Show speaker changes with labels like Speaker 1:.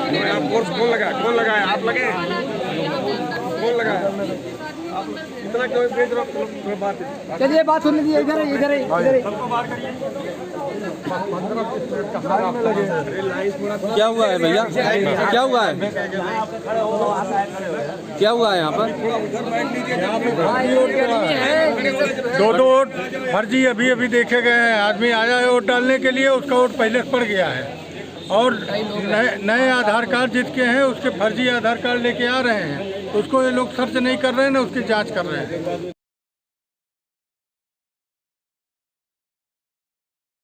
Speaker 1: कौन लगाया आप लगे कौन लगाया इतना क्यों भेज रहे हो बात
Speaker 2: चलिए बात सुन लीजिए इधर इधर इधर
Speaker 3: क्या हुआ है भैया, क्या हुआ है, क्या हुआ है यहाँ पर?
Speaker 4: दो वोट फर्जी अभी अभी देखे गए हैं। आदमी आया है वोट डालने के लिए, उसका वोट पहले पड़ गया है और नए आधार कार्ड जिसके हैं उसके फर्जी आधार कार्ड लेके आ रहे हैं। उसको ये लोग सर्च नहीं कर रहे हैं ना उसकी जांच कर रहे हैं।